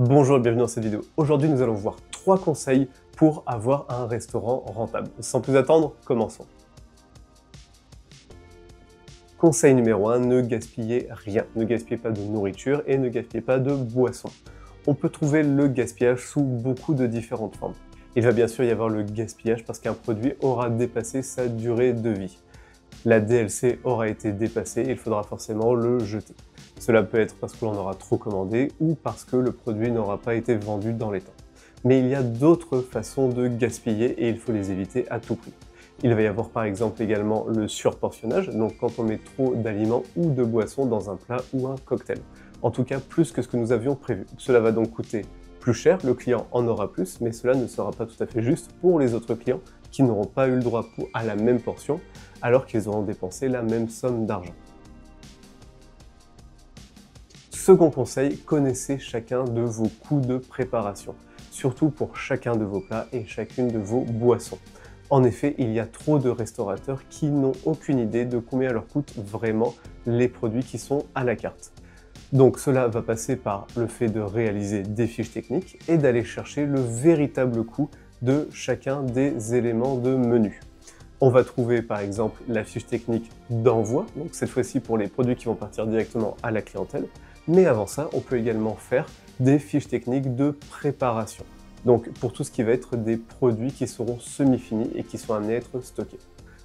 Bonjour et bienvenue dans cette vidéo. Aujourd'hui, nous allons voir 3 conseils pour avoir un restaurant rentable. Sans plus attendre, commençons. Conseil numéro 1, ne gaspillez rien. Ne gaspillez pas de nourriture et ne gaspillez pas de boissons. On peut trouver le gaspillage sous beaucoup de différentes formes. Il va bien sûr y avoir le gaspillage parce qu'un produit aura dépassé sa durée de vie. La DLC aura été dépassée et il faudra forcément le jeter. Cela peut être parce que l'on aura trop commandé ou parce que le produit n'aura pas été vendu dans les temps. Mais il y a d'autres façons de gaspiller et il faut les éviter à tout prix. Il va y avoir par exemple également le surportionnage, donc quand on met trop d'aliments ou de boissons dans un plat ou un cocktail. En tout cas plus que ce que nous avions prévu. Cela va donc coûter plus cher, le client en aura plus, mais cela ne sera pas tout à fait juste pour les autres clients qui n'auront pas eu le droit à la même portion alors qu'ils auront dépensé la même somme d'argent. Second conseil, connaissez chacun de vos coûts de préparation, surtout pour chacun de vos plats et chacune de vos boissons. En effet, il y a trop de restaurateurs qui n'ont aucune idée de combien leur coûtent vraiment les produits qui sont à la carte. Donc cela va passer par le fait de réaliser des fiches techniques et d'aller chercher le véritable coût de chacun des éléments de menu. On va trouver par exemple la fiche technique d'envoi, donc cette fois-ci pour les produits qui vont partir directement à la clientèle. Mais avant ça, on peut également faire des fiches techniques de préparation. Donc pour tout ce qui va être des produits qui seront semi-finis et qui sont amenés à être stockés.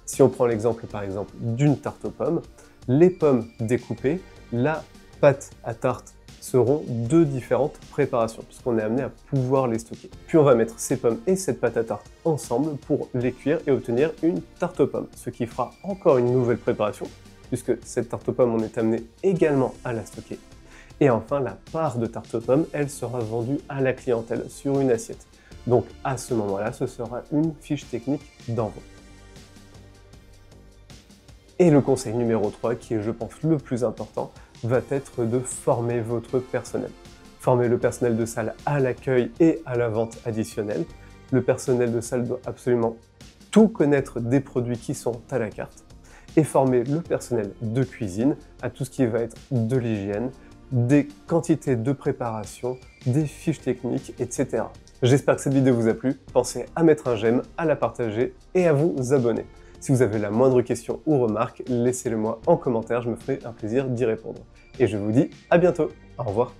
Si on prend l'exemple par exemple d'une tarte aux pommes, les pommes découpées, la pâte à tarte seront deux différentes préparations puisqu'on est amené à pouvoir les stocker. Puis on va mettre ces pommes et cette pâte à tarte ensemble pour les cuire et obtenir une tarte aux pommes, ce qui fera encore une nouvelle préparation puisque cette tarte aux pommes on est amené également à la stocker. Et enfin, la part de tarte aux pommes, elle sera vendue à la clientèle sur une assiette. Donc à ce moment-là, ce sera une fiche technique d'envoi. Et le conseil numéro 3, qui est je pense le plus important, va être de former votre personnel. Former le personnel de salle à l'accueil et à la vente additionnelle. Le personnel de salle doit absolument tout connaître des produits qui sont à la carte. Et former le personnel de cuisine à tout ce qui va être de l'hygiène, des quantités de préparation, des fiches techniques, etc. J'espère que cette vidéo vous a plu. Pensez à mettre un j'aime, à la partager et à vous abonner. Si vous avez la moindre question ou remarque, laissez-le moi en commentaire, je me ferai un plaisir d'y répondre. Et je vous dis à bientôt. Au revoir.